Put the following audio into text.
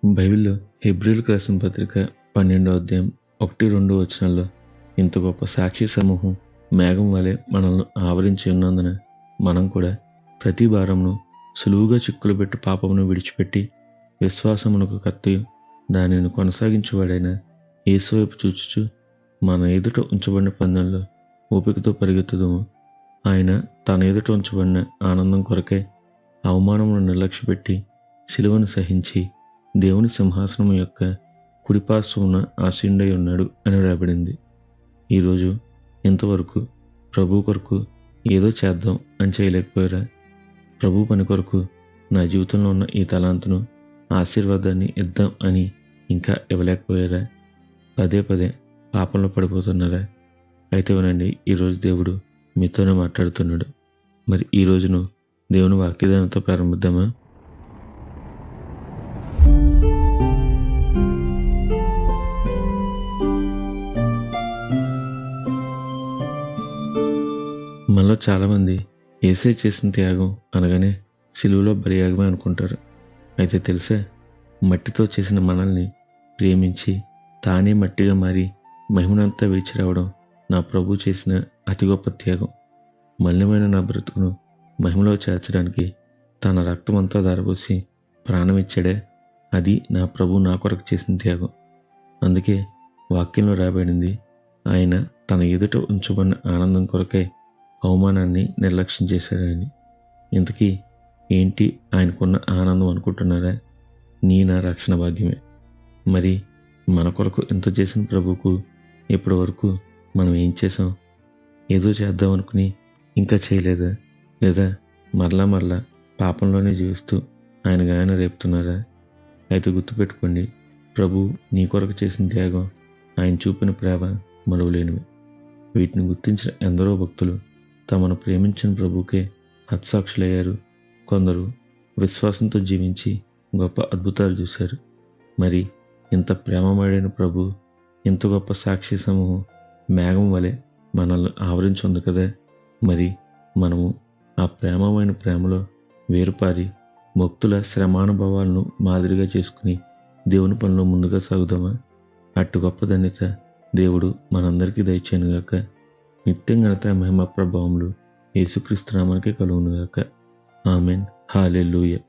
బైబిల్లో హెబ్రీయులకు రాసిన పత్రిక 12వ అధ్యాయం 1-2 వచనాల్లో ఇంత గొప్ప సాక్షి సమూహం మేఘం వలె మనల్ని ఆవరించి ఉన్నందున మనం కూడా ప్రతి భారమును సులువుగా చిక్కులు పెట్టి పాపమును విడిచిపెట్టి విశ్వాసమునకు కర్తయు దానిని కొనసాగించేవాడైన యేసు వైపు చూచుచు మన ఎదుట ఉంచబడిన పందెంలో ఓపికతో పరిగెత్తుదుము. ఆయన తన ఎదుట ఉంచబడిన ఆనందం కొరకై అవమానమును నిర్లక్ష్యపెట్టి శిలువను సహించి దేవుని సింహాసనం యొక్క కుడిపార్శ్వమున ఆసీనుడై ఉన్నాడు అని రాయబడింది. ఈరోజు ఇంతవరకు ప్రభు కొరకు ఏదో చేద్దాం అని చేయలేకపోయారా? ప్రభు పని కొరకు నా జీవితంలో ఉన్న ఈ తలాంతును ఆశీర్వాదాన్ని ఇద్దాం అని ఇంకా ఇవ్వలేకపోయారా? పదే పదే పాపంలో పడిపోతున్నారా? అయితే వినండి, ఈరోజు దేవుడు మీతోనే మాట్లాడుతున్నాడు. మరి ఈ రోజును దేవుని వాక్యదానంతో ప్రారంభిద్దామా? మనలో చాలామంది యేసే చేసిన త్యాగం అనగానే సిలువలో బలియాగమే అనుకుంటారు. అయితే తెలుసా, మట్టితో చేసిన మనల్ని ప్రేమించి తానే మట్టిగా మారి మహిమనంతా విడిచి రావడం నా ప్రభు చేసిన అతి గొప్ప త్యాగం. మలినమైన నా బ్రతుకును మహిమలో చేర్చడానికి తన రక్తమంతా ధారపోసి ప్రాణం ఇచ్చాడే, అది నా ప్రభు నా కొరకు చేసిన త్యాగం. అందుకే వాక్యంలో రాయబడింది, ఆయన తన ఎదుట ఉంచబడిన ఆనందం కొరకై అవమానాన్ని నిర్లక్ష్యం చేశాడని. ఇంతకీ ఏంటి ఆయనకున్న ఆనందం అనుకుంటున్నారా? నా రక్షణ భాగ్యమే. మరి మన కొరకు ఇంత చేసిన ప్రభువుకు ఇప్పటి వరకు మనం ఏం చేసాం? ఏదో చేద్దాం అనుకుని ఇంకా చేయలేదా? లేదా మరలా పాపంలోనే జీవిస్తూ ఆయన గాయన రేపుతున్నారా? అయితే గుర్తుపెట్టుకోండి, ప్రభు నీ కొరకు చేసిన త్యాగం, ఆయన చూపిన ప్రేమ మరువలేనివి. వీటిని గుర్తించిన ఎందరో భక్తులు తమను ప్రేమించిన ప్రభువుకే హతసాక్షులయ్యారు. కొందరు విశ్వాసంతో జీవించి గొప్ప అద్భుతాలు చూశారు. మరి ఇంత ప్రేమమయుడైన ప్రభు, ఇంత గొప్ప సాక్షి సమూహం మేఘం వలె మనల్ని ఆవరించి ఉంది కదా. మరి మనము ఆ ప్రేమలో వేరుపారి భక్తుల శ్రమానుభవాలను మాదిరిగా చేసుకుని దేవుని పనిలో ముందుగా సాగుదామా? అటు గొప్ప ధన్యత దేవుడు మనందరికీ దయచేయనుగాక. నిత్యం ఘనత మహిమ ప్రభావములు యేసుక్రీస్తు నామమునకే కలుగునుగాక. ఆమెన్. హల్లెలూయా.